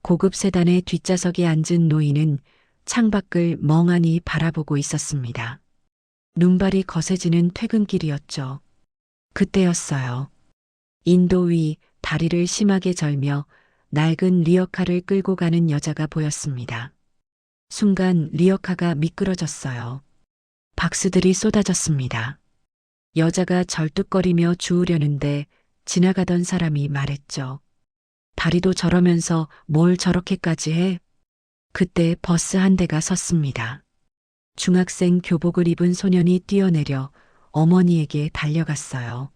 고급 세단의 뒷좌석에 앉은 노인은 창밖을 멍하니 바라보고 있었습니다. 눈발이 거세지는 퇴근길이었죠. 그때였어요. 인도 위 다리를 심하게 절며 낡은 리어카를 끌고 가는 여자가 보였습니다. 순간 리어카가 미끄러졌어요. 박수들이 쏟아졌습니다. 여자가 절뚝거리며 주우려는데 지나가던 사람이 말했죠. 다리도 저러면서 뭘 저렇게까지 해? 그때 버스 한 대가 섰습니다. 중학생 교복을 입은 소년이 뛰어내려 어머니에게 달려갔어요.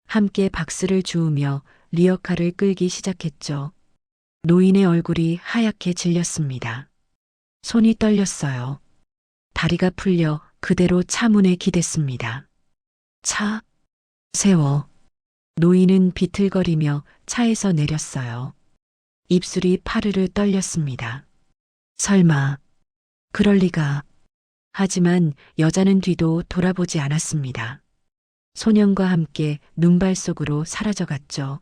함께 박수를 주우며 리어카를 끌기 시작했죠. 노인의 얼굴이 하얗게 질렸습니다. 손이 떨렸어요. 다리가 풀려 그대로 차 문에 기댔습니다. 차, 세워. 노인은 비틀거리며 차에서 내렸어요. 입술이 파르르 떨렸습니다. 설마, 그럴 리가. 하지만 여자는 뒤도 돌아보지 않았습니다. 소년과 함께 눈발 속으로 사라져갔죠.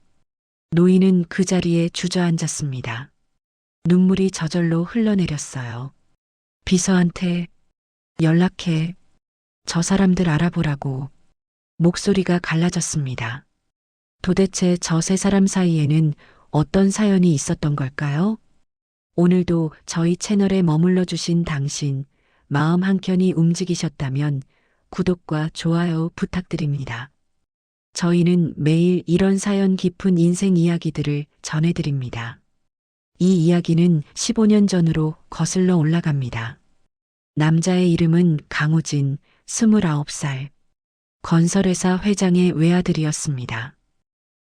노인은 그 자리에 주저앉았습니다. 눈물이 저절로 흘러내렸어요. 비서한테 연락해. 저 사람들 알아보라고. 목소리가 갈라졌습니다. 도대체 저 세 사람 사이에는 어떤 사연이 있었던 걸까요? 오늘도 저희 채널에 머물러 주신 당신, 마음 한켠이 움직이셨다면 구독과 좋아요 부탁드립니다. 저희는 매일 이런 사연 깊은 인생 이야기들을 전해드립니다. 이 이야기는 15년 전으로 거슬러 올라갑니다. 남자의 이름은 강우진, 29살. 건설회사 회장의 외아들이었습니다.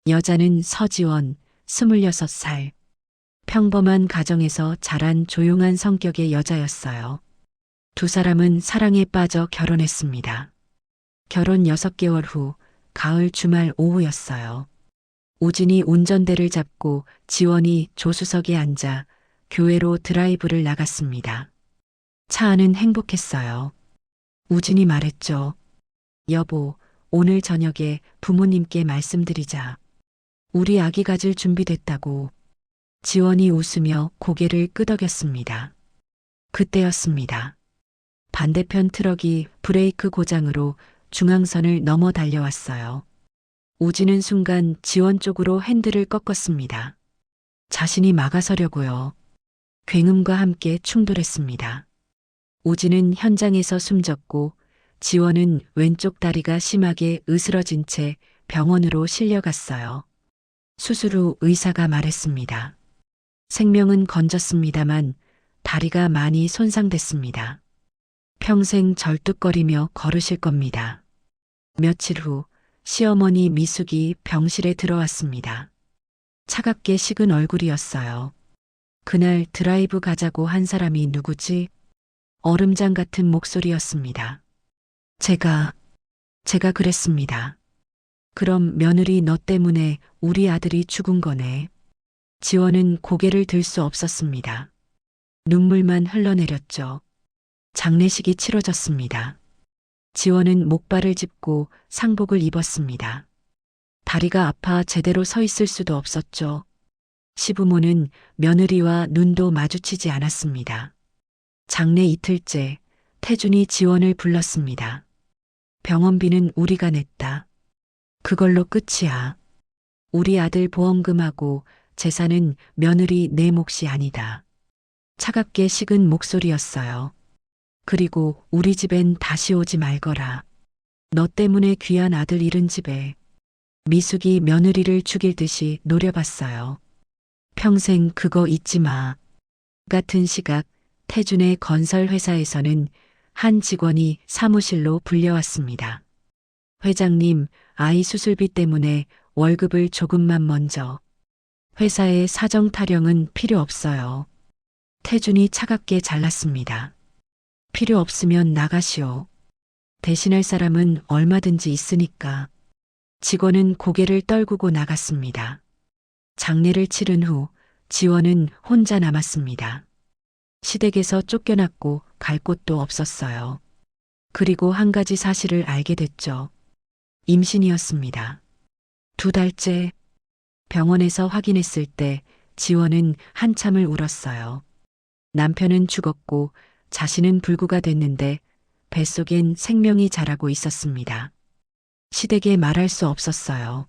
여자는 서지원, 26살. 평범한 가정에서 자란 조용한 성격의 여자였어요. 두 사람은 사랑에 빠져 결혼했습니다. 결혼 6개월 후 가을 주말 오후였어요. 우진이 운전대를 잡고 지원이 조수석에 앉아 교회로 드라이브를 나갔습니다. 차 안은 행복했어요. 우진이 말했죠. 여보, 오늘 저녁에 부모님께 말씀드리자. 우리 아기 가질 준비됐다고. 지원이 웃으며 고개를 끄덕였습니다. 그때였습니다. 반대편 트럭이 브레이크 고장으로 중앙선을 넘어 달려왔어요. 우진은 순간 지원 쪽으로 핸들을 꺾었습니다. 자신이 막아서려고요. 굉음과 함께 충돌했습니다. 우진은 현장에서 숨졌고 지원은 왼쪽 다리가 심하게 으스러진 채 병원으로 실려갔어요. 수술 후 의사가 말했습니다. 생명은 건졌습니다만 다리가 많이 손상됐습니다. 평생 절뚝거리며 걸으실 겁니다. 며칠 후 시어머니 미숙이 병실에 들어왔습니다. 차갑게 식은 얼굴이었어요. 그날 드라이브 가자고 한 사람이 누구지? 얼음장 같은 목소리였습니다. 제가 그랬습니다. 그럼 며느리 너 때문에 우리 아들이 죽은 거네. 지원은 고개를 들 수 없었습니다. 눈물만 흘러내렸죠. 장례식이 치러졌습니다. 지원은 목발을 짚고 상복을 입었습니다. 다리가 아파 제대로 서 있을 수도 없었죠. 시부모는 며느리와 눈도 마주치지 않았습니다. 장례 이틀째 태준이 지원을 불렀습니다. 병원비는 우리가 냈다. 그걸로 끝이야. 우리 아들 보험금하고 재산은 며느리 내 몫이 아니다. 차갑게 식은 목소리였어요. 그리고 우리 집엔 다시 오지 말거라. 너 때문에 귀한 아들 잃은 집에. 미숙이 며느리를 죽일 듯이 노려봤어요. 평생 그거 잊지 마. 같은 시각 태준의 건설 회사에서는 한 직원이 사무실로 불려왔습니다. 회장님, 아이 수술비 때문에 월급을 조금만 먼저. 회사에 사정 타령은 필요 없어요. 태준이 차갑게 잘랐습니다. 필요 없으면 나가시오. 대신할 사람은 얼마든지 있으니까. 직원은 고개를 떨구고 나갔습니다. 장례를 치른 후 지원은 혼자 남았습니다. 시댁에서 쫓겨났고 갈 곳도 없었어요. 그리고 한 가지 사실을 알게 됐죠. 임신이었습니다. 2달째. 병원에서 확인했을 때 지원은 한참을 울었어요. 남편은 죽었고 자신은 불구가 됐는데 뱃속엔 생명이 자라고 있었습니다. 시댁에 말할 수 없었어요.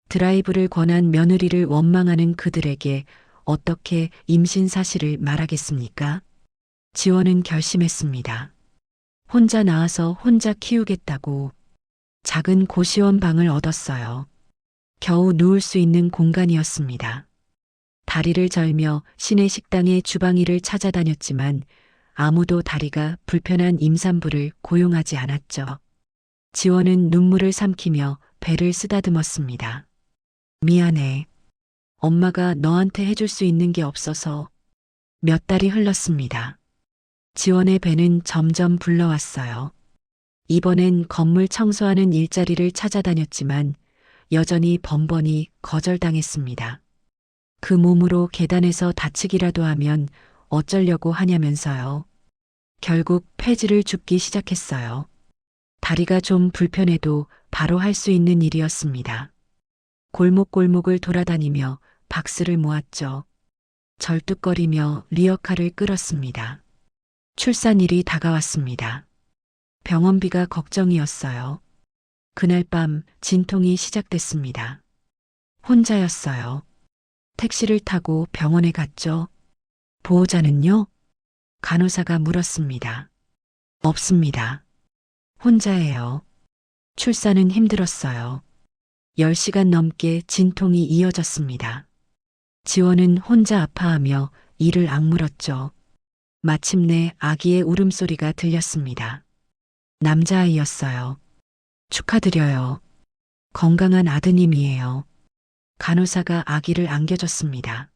드라이브를 권한 며느리를 원망하는 그들에게 어떻게 임신 사실을 말하겠습니까? 지원은 결심했습니다. 혼자 낳아서 혼자 키우겠다고. 작은 고시원 방을 얻었어요. 겨우 누울 수 있는 공간이었습니다. 다리를 절며 시내 식당의 주방일을 찾아다녔지만 아무도 다리가 불편한 임산부를 고용하지 않았죠. 지원은 눈물을 삼키며 배를 쓰다듬었습니다. 미안해. 엄마가 너한테 해줄 수 있는 게 없어서. 몇 달이 흘렀습니다. 지원의 배는 점점 불러왔어요. 이번엔 건물 청소하는 일자리를 찾아다녔지만 여전히 번번이 거절당했습니다. 그 몸으로 계단에서 다치기라도 하면 어쩌려고 하냐면서요. 결국 폐지를 줍기 시작했어요. 다리가 좀 불편해도 바로 할 수 있는 일이었습니다. 골목골목을 돌아다니며 박스를 모았죠. 절뚝거리며 리어카를 끌었습니다. 출산일이 다가왔습니다. 병원비가 걱정이었어요. 그날 밤 진통이 시작됐습니다. 혼자였어요. 택시를 타고 병원에 갔죠. 보호자는요? 간호사가 물었습니다. 없습니다. 혼자예요. 출산은 힘들었어요. 10시간 넘게 진통이 이어졌습니다. 지원은 혼자 아파하며 이를 악물었죠. 마침내 아기의 울음소리가 들렸습니다. 남자아이였어요. 축하드려요. 건강한 아드님이에요. 간호사가 아기를 안겨줬습니다.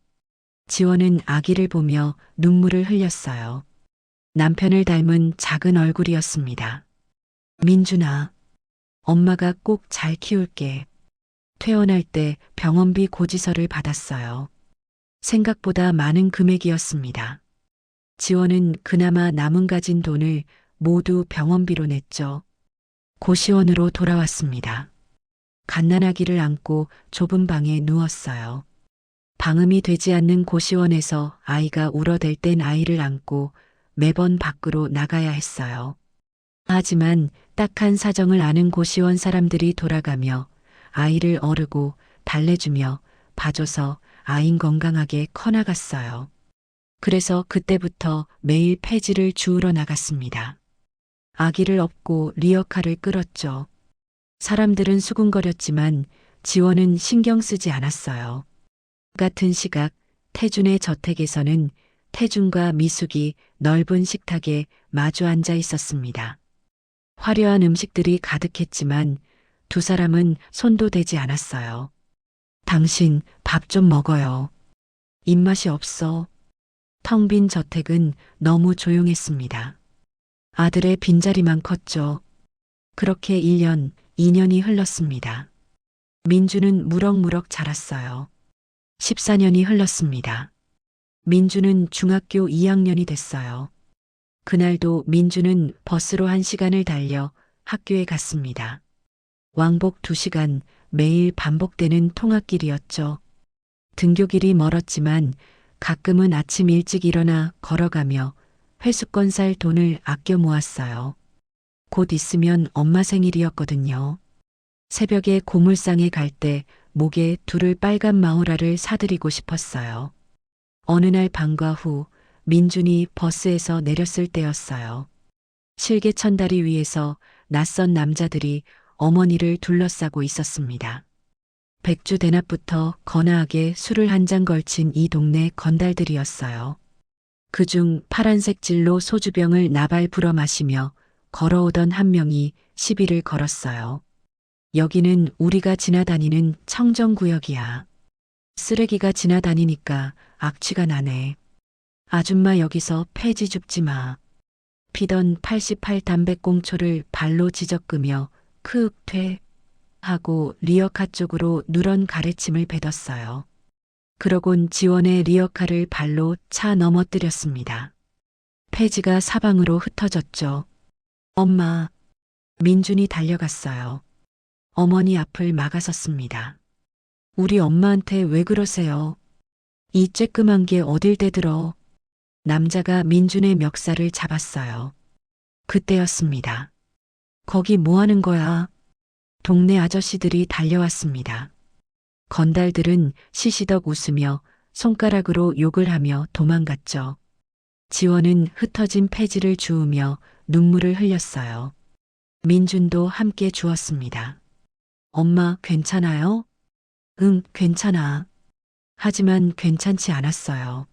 지원은 아기를 보며 눈물을 흘렸어요. 남편을 닮은 작은 얼굴이었습니다. 민준아, 엄마가 꼭 잘 키울게. 퇴원할 때 병원비 고지서를 받았어요. 생각보다 많은 금액이었습니다. 지원은 그나마 남은 가진 돈을 모두 병원비로 냈죠. 고시원으로 돌아왔습니다. 갓난아기를 안고 좁은 방에 누웠어요. 방음이 되지 않는 고시원에서 아이가 울어댈 땐 아이를 안고 매번 밖으로 나가야 했어요. 하지만 딱한 사정을 아는 고시원 사람들이 돌아가며 아이를 어르고 달래주며 봐줘서 아인 건강하게 커나갔어요. 그래서 그때부터 매일 폐지를 주우러 나갔습니다. 아기를 업고 리어카를 끌었죠. 사람들은 수군거렸지만 지원은 신경 쓰지 않았어요. 같은 시각 태준의 저택에서는 태준과 미숙이 넓은 식탁에 마주 앉아 있었습니다. 화려한 음식들이 가득했지만 두 사람은 손도 대지 않았어요. 당신 밥 좀 먹어요. 입맛이 없어. 텅 빈 저택은 너무 조용했습니다. 아들의 빈자리만 컸죠. 그렇게 1년, 2년이 흘렀습니다. 민주는 무럭무럭 자랐어요. 14년이 흘렀습니다. 민주는 중학교 2학년이 됐어요. 그날도 민주는 버스로 1시간을 달려 학교에 갔습니다. 왕복 2시간 매일 반복되는 통학길이었죠. 등교길이 멀었지만 가끔은 아침 일찍 일어나 걸어가며 회수권 살 돈을 아껴 모았어요. 곧 있으면 엄마 생일이었거든요. 새벽에 고물상에 갈 때 목에 두를 빨간 마우라를 사드리고 싶었어요. 어느 날 방과 후 민준이 버스에서 내렸을 때였어요. 실개천다리 위에서 낯선 남자들이 어머니를 둘러싸고 있었습니다. 백주 대낮부터 거나하게 술을 한 잔 걸친 이 동네 건달들이었어요. 그중 파란색 진로 소주병을 나발 불어 마시며 걸어오던 한 명이 시비를 걸었어요. 여기는 우리가 지나다니는 청정구역이야. 쓰레기가 지나다니니까 악취가 나네. 아줌마 여기서 폐지 줍지 마. 피던 88 담배꽁초를 발로 지적으며 크윽 퇴 하고 리어카 쪽으로 누런 가래침을 뱉었어요. 그러곤 지원의 리어카를 발로 차 넘어뜨렸습니다. 폐지가 사방으로 흩어졌죠. 엄마. 민준이 달려갔어요. 어머니 앞을 막아섰습니다. 우리 엄마한테 왜 그러세요? 이 쬐끔한 게 어딜 대들어. 남자가 민준의 멱살을 잡았어요. 그때였습니다. 거기 뭐 하는 거야? 동네 아저씨들이 달려왔습니다. 건달들은 시시덕 웃으며 손가락으로 욕을 하며 도망갔죠. 지원은 흩어진 폐지를 주우며 눈물을 흘렸어요. 민준도 함께 주었습니다. 엄마, 괜찮아요? 응, 괜찮아. 하지만 괜찮지 않았어요.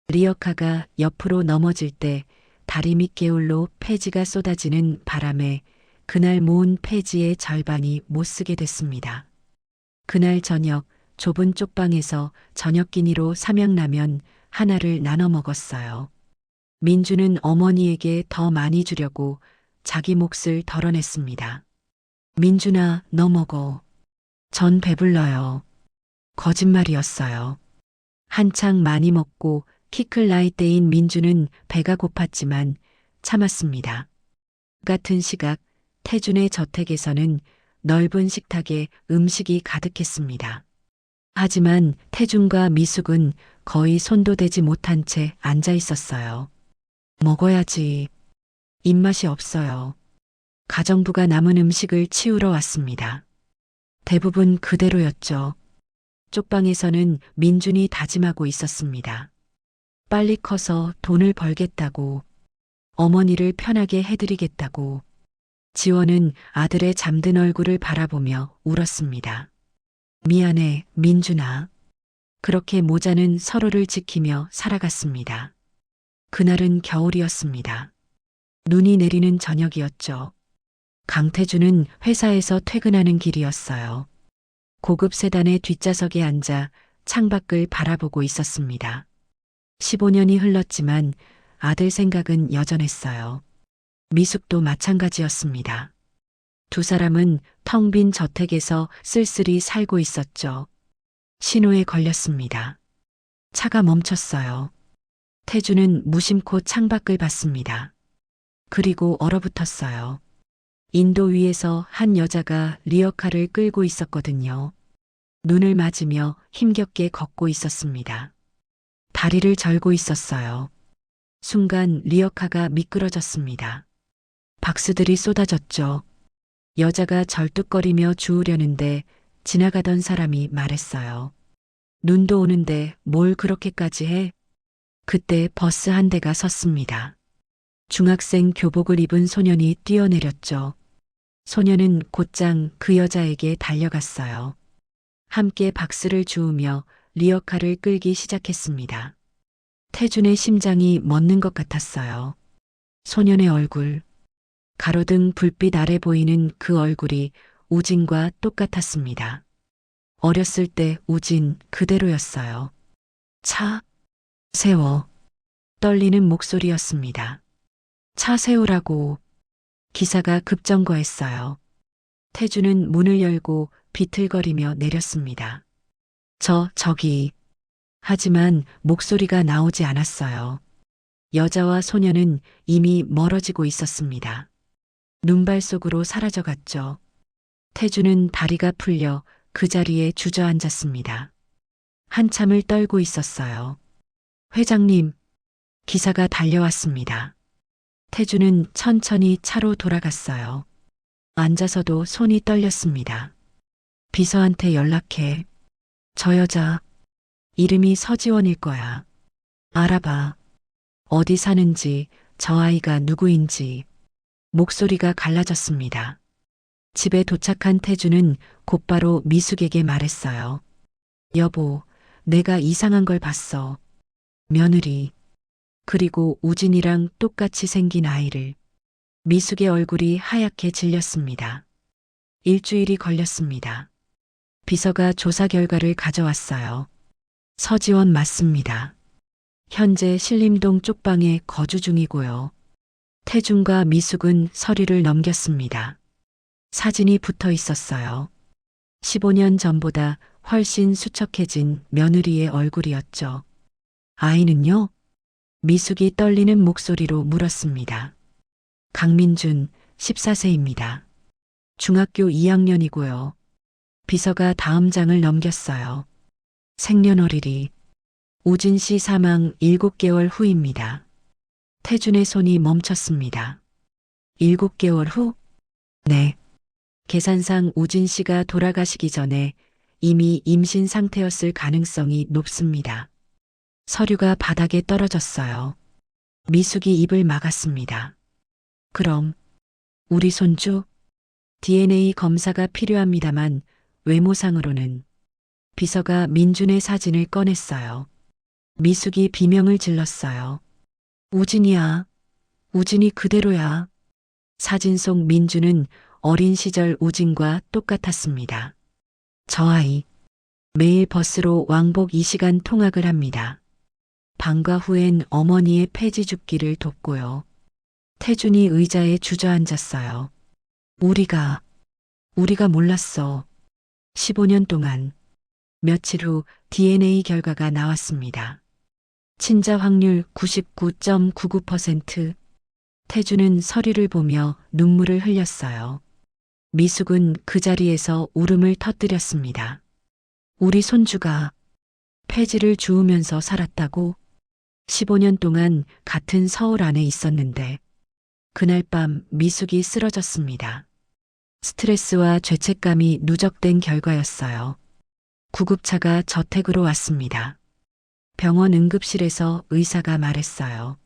리어카가 옆으로 넘어질 때 다리 밑 개울로 폐지가 쏟아지는 바람에 그날 모은 폐지의 절반이 못 쓰게 됐습니다. 그날 저녁 좁은 쪽방에서 저녁 끼니로 삼양라면 하나를 나눠 먹었어요. 민주는 어머니에게 더 많이 주려고 자기 몫을 덜어냈습니다. 민준아, 너 먹어. 전 배불러요. 거짓말이었어요. 한창 많이 먹고 키 클 나이대인 민주는 배가 고팠지만 참았습니다. 같은 시각 태준의 저택에서는 넓은 식탁에 음식이 가득했습니다. 하지만 태준과 미숙은 거의 손도 대지 못한 채 앉아 있었어요. 먹어야지. 입맛이 없어요. 가정부가 남은 음식을 치우러 왔습니다. 대부분 그대로였죠. 쪽방에서는 민준이 다짐하고 있었습니다. 빨리 커서 돈을 벌겠다고, 어머니를 편하게 해드리겠다고. 지원은 아들의 잠든 얼굴을 바라보며 울었습니다. 미안해, 민준아. 그렇게 모자는 서로를 지키며 살아갔습니다. 그날은 겨울이었습니다. 눈이 내리는 저녁이었죠. 강태주는 회사에서 퇴근하는 길이었어요. 고급 세단의 뒷좌석에 앉아 창밖을 바라보고 있었습니다. 15년이 흘렀지만 아들 생각은 여전했어요. 미숙도 마찬가지였습니다. 두 사람은 텅 빈 저택에서 쓸쓸히 살고 있었죠. 신호에 걸렸습니다. 차가 멈췄어요. 태주는 무심코 창밖을 봤습니다. 그리고 얼어붙었어요. 인도 위에서 한 여자가 리어카를 끌고 있었거든요. 눈을 맞으며 힘겹게 걷고 있었습니다. 다리를 절고 있었어요. 순간 리어카가 미끄러졌습니다. 박수들이 쏟아졌죠. 여자가 절뚝거리며 주우려는데 지나가던 사람이 말했어요. 눈도 오는데 뭘 그렇게까지 해? 그때 버스 한 대가 섰습니다. 중학생 교복을 입은 소년이 뛰어내렸죠. 소년은 곧장 그 여자에게 달려갔어요. 함께 박수를 주우며 리어카를 끌기 시작했습니다. 태준의 심장이 멎는 것 같았어요. 소년의 얼굴, 가로등 불빛 아래 보이는 그 얼굴이 우진과 똑같았습니다. 어렸을 때 우진 그대로였어요. 차, 세워. 떨리는 목소리였습니다. 차 세우라고. 기사가 급정거했어요. 태주는 문을 열고 비틀거리며 내렸습니다. 저기. 하지만 목소리가 나오지 않았어요. 여자와 소녀는 이미 멀어지고 있었습니다. 눈발 속으로 사라져갔죠. 태주는 다리가 풀려 그 자리에 주저앉았습니다. 한참을 떨고 있었어요. 회장님, 기사가 달려왔습니다. 태주는 천천히 차로 돌아갔어요. 앉아서도 손이 떨렸습니다. 비서한테 연락해. 저 여자, 이름이 서지원일 거야. 알아봐. 어디 사는지, 저 아이가 누구인지. 목소리가 갈라졌습니다. 집에 도착한 태주는 곧바로 미숙에게 말했어요. 여보, 내가 이상한 걸 봤어. 며느리. 그리고 우진이랑 똑같이 생긴 아이를. 미숙의 얼굴이 하얗게 질렸습니다. 일주일이 걸렸습니다. 비서가 조사 결과를 가져왔어요. 서지원 맞습니다. 현재 신림동 쪽방에 거주 중이고요. 태준과 미숙은 서류를 넘겼습니다. 사진이 붙어 있었어요. 15년 전보다 훨씬 수척해진 며느리의 얼굴이었죠. 아이는요? 미숙이 떨리는 목소리로 물었습니다. 강민준, 14세입니다. 중학교 2학년이고요. 비서가 다음 장을 넘겼어요. 생년월일이 우진 씨 사망 7개월 후입니다. 태준의 손이 멈췄습니다. 7개월 후? 네. 계산상 우진 씨가 돌아가시기 전에 이미 임신 상태였을 가능성이 높습니다. 서류가 바닥에 떨어졌어요. 미숙이 입을 막았습니다. 그럼 우리 손주? DNA 검사가 필요합니다만 외모상으로는 비서가 민준의 사진을 꺼냈어요. 미숙이 비명을 질렀어요. 우진이야. 우진이 그대로야. 사진 속 민준은 어린 시절 우진과 똑같았습니다. 저 아이. 매일 버스로 왕복 2시간 통학을 합니다. 방과 후엔 어머니의 폐지 줍기를 돕고요. 태준이 의자에 주저앉았어요. 우리가 몰랐어. 15년 동안. 며칠 후 DNA 결과가 나왔습니다. 친자 확률 99.99%. 태준은 서류를 보며 눈물을 흘렸어요. 미숙은 그 자리에서 울음을 터뜨렸습니다. 우리 손주가 폐지를 주우면서 살았다고? 15년 동안 같은 서울 안에 있었는데 그날 밤 미숙이 쓰러졌습니다. 스트레스와 죄책감이 누적된 결과였어요. 구급차가 저택으로 왔습니다. 병원 응급실에서 의사가 말했어요.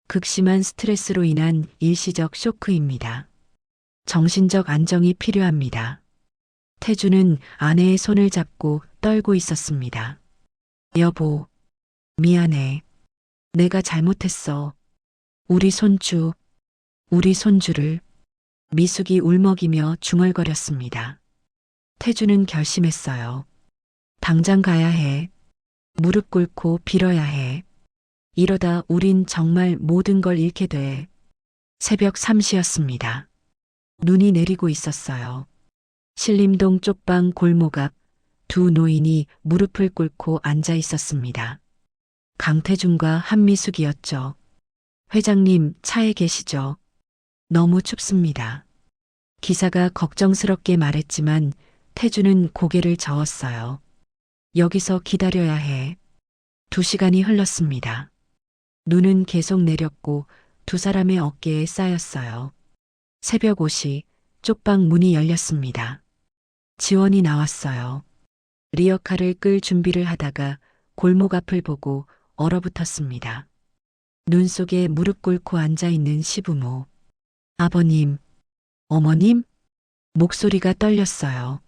극심한 스트레스로 인한 일시적 쇼크입니다. 정신적 안정이 필요합니다. 태주는 아내의 손을 잡고 떨고 있었습니다. 여보, 미안해. 내가 잘못했어. 우리 손주를. 미숙이 울먹이며 중얼거렸습니다. 태주는 결심했어요. 당장 가야 해. 무릎 꿇고 빌어야 해. 이러다 우린 정말 모든 걸 잃게 돼. 새벽 3시였습니다. 눈이 내리고 있었어요. 신림동 쪽방 골목 앞 두 노인이 무릎을 꿇고 앉아 있었습니다. 강태준과 한미숙이었죠. 회장님, 차에 계시죠? 너무 춥습니다. 기사가 걱정스럽게 말했지만 태준은 고개를 저었어요. 여기서 기다려야 해. 2시간이 흘렀습니다. 눈은 계속 내렸고 두 사람의 어깨에 쌓였어요. 새벽 5시 쪽방 문이 열렸습니다. 지원이 나왔어요. 리어카를 끌 준비를 하다가 골목 앞을 보고 얼어붙었습니다. 눈 속에 무릎 꿇고 앉아있는 시부모. 아버님, 어머님? 목소리가 떨렸어요.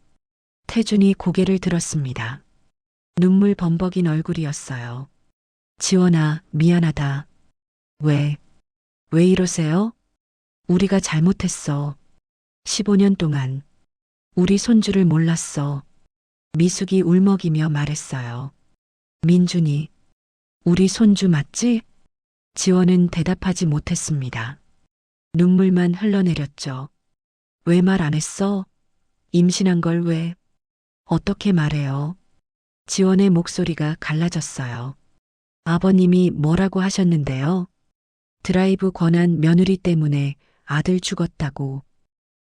태준이 고개를 들었습니다. 눈물 범벅인 얼굴이었어요. 지원아, 미안하다. 왜 이러세요? 우리가 잘못했어. 15년 동안 우리 손주를 몰랐어. 미숙이 울먹이며 말했어요. 민준이, 우리 손주 맞지? 지원은 대답하지 못했습니다. 눈물만 흘러내렸죠. 왜 말 안 했어? 임신한 걸 왜? 어떻게 말해요? 지원의 목소리가 갈라졌어요. 아버님이 뭐라고 하셨는데요? 드라이브 권한 며느리 때문에 아들 죽었다고.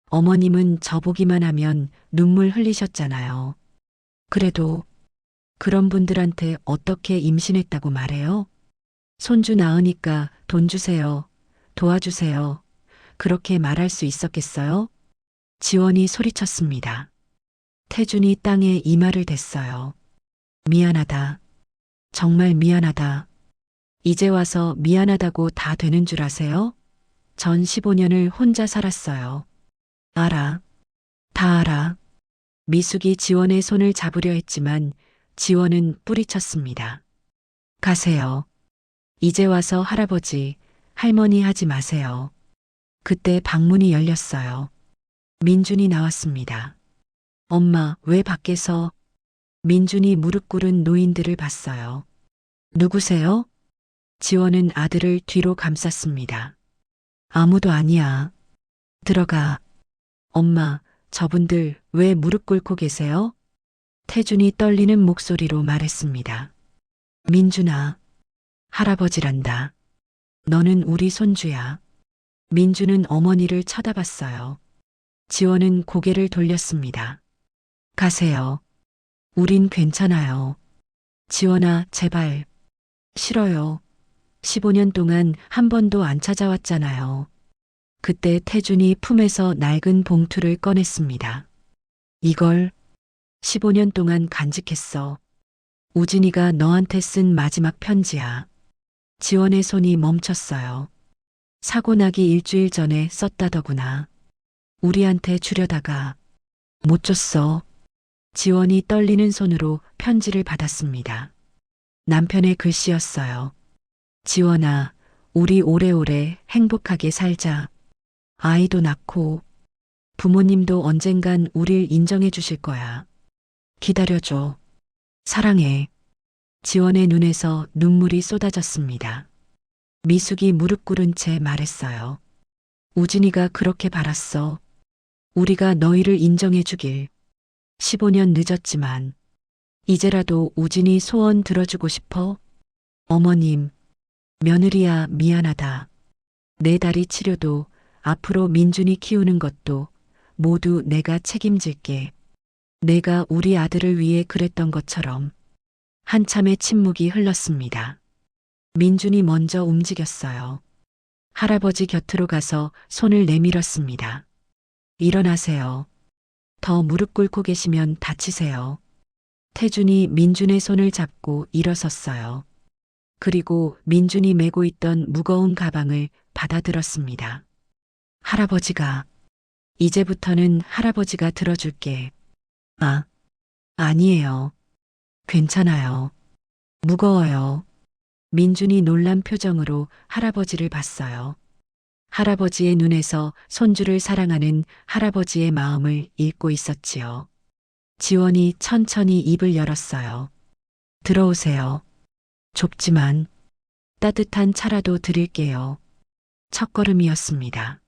어머님은 저보기만 하면 눈물 흘리셨잖아요. 그래도 그런 분들한테 어떻게 임신했다고 말해요? 손주 낳으니까 돈 주세요. 도와주세요. 그렇게 말할 수 있었겠어요? 지원이 소리쳤습니다. 태준이 땅에 이마를 댔어요. 미안하다. 정말 미안하다. 이제 와서 미안하다고 다 되는 줄 아세요? 전 15년을 혼자 살았어요. 알아. 다 알아. 미숙이 지원의 손을 잡으려 했지만 지원은 뿌리쳤습니다. 가세요. 이제 와서 할아버지, 할머니 하지 마세요. 그때 방문이 열렸어요. 민준이 나왔습니다. 엄마, 왜 밖에서? 민준이 무릎 꿇은 노인들을 봤어요. 누구세요? 지원은 아들을 뒤로 감쌌습니다. 아무도 아니야. 들어가. 엄마, 저분들 왜 무릎 꿇고 계세요? 태준이 떨리는 목소리로 말했습니다. 민준아, 할아버지란다. 너는 우리 손주야. 민준은 어머니를 쳐다봤어요. 지원은 고개를 돌렸습니다. 가세요. 우린 괜찮아요. 지원아, 제발. 싫어요. 15년 동안 한 번도 안 찾아왔잖아요. 그때 태준이 품에서 낡은 봉투를 꺼냈습니다. 이걸 15년 동안 간직했어. 우진이가 너한테 쓴 마지막 편지야. 지원의 손이 멈췄어요. 사고 나기 일주일 전에 썼다더구나. 우리한테 주려다가 못 줬어. 지원이 떨리는 손으로 편지를 받았습니다. 남편의 글씨였어요. 지원아, 우리 오래오래 행복하게 살자. 아이도 낳고 부모님도 언젠간 우릴 인정해 주실 거야. 기다려줘. 사랑해. 지원의 눈에서 눈물이 쏟아졌습니다. 미숙이 무릎 꿇은 채 말했어요. 우진이가 그렇게 바랐어. 우리가 너희를 인정해 주길. 15년 늦었지만 이제라도 우진이 소원 들어주고 싶어? 어머님, 며느리야 미안하다. 내 다리 치료도 앞으로 민준이 키우는 것도 모두 내가 책임질게. 내가 우리 아들을 위해 그랬던 것처럼. 한참의 침묵이 흘렀습니다. 민준이 먼저 움직였어요. 할아버지 곁으로 가서 손을 내밀었습니다. 일어나세요. 더 무릎 꿇고 계시면 다치세요. 태준이 민준의 손을 잡고 일어섰어요. 그리고 민준이 메고 있던 무거운 가방을 받아들었습니다. 할아버지가, 이제부터는 할아버지가 들어줄게. 아, 아니에요. 괜찮아요. 무거워요. 민준이 놀란 표정으로 할아버지를 봤어요. 할아버지의 눈에서 손주를 사랑하는 할아버지의 마음을 읽고 있었지요. 지원이 천천히 입을 열었어요. 들어오세요. 좁지만 따뜻한 차라도 드릴게요. 첫걸음이었습니다.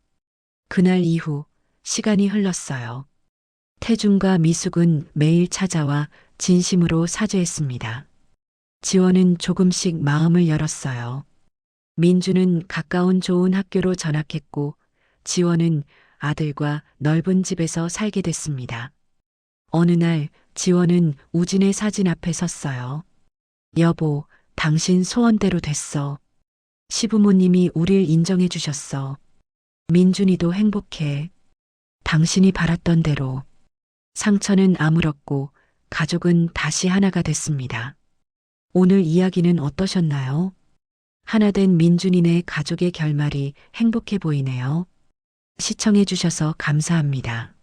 그날 이후 시간이 흘렀어요. 태준과 미숙은 매일 찾아와 진심으로 사죄했습니다. 지원은 조금씩 마음을 열었어요. 민주는 가까운 좋은 학교로 전학했고 지원은 아들과 넓은 집에서 살게 됐습니다. 어느 날 지원은 우진의 사진 앞에 섰어요. 여보, 당신 소원대로 됐어. 시부모님이 우릴 인정해 주셨어. 민준이도 행복해. 당신이 바랐던 대로. 상처는 아물었고 가족은 다시 하나가 됐습니다. 오늘 이야기는 어떠셨나요? 하나된 민준이네 가족의 결말이 행복해 보이네요. 시청해 주셔서 감사합니다.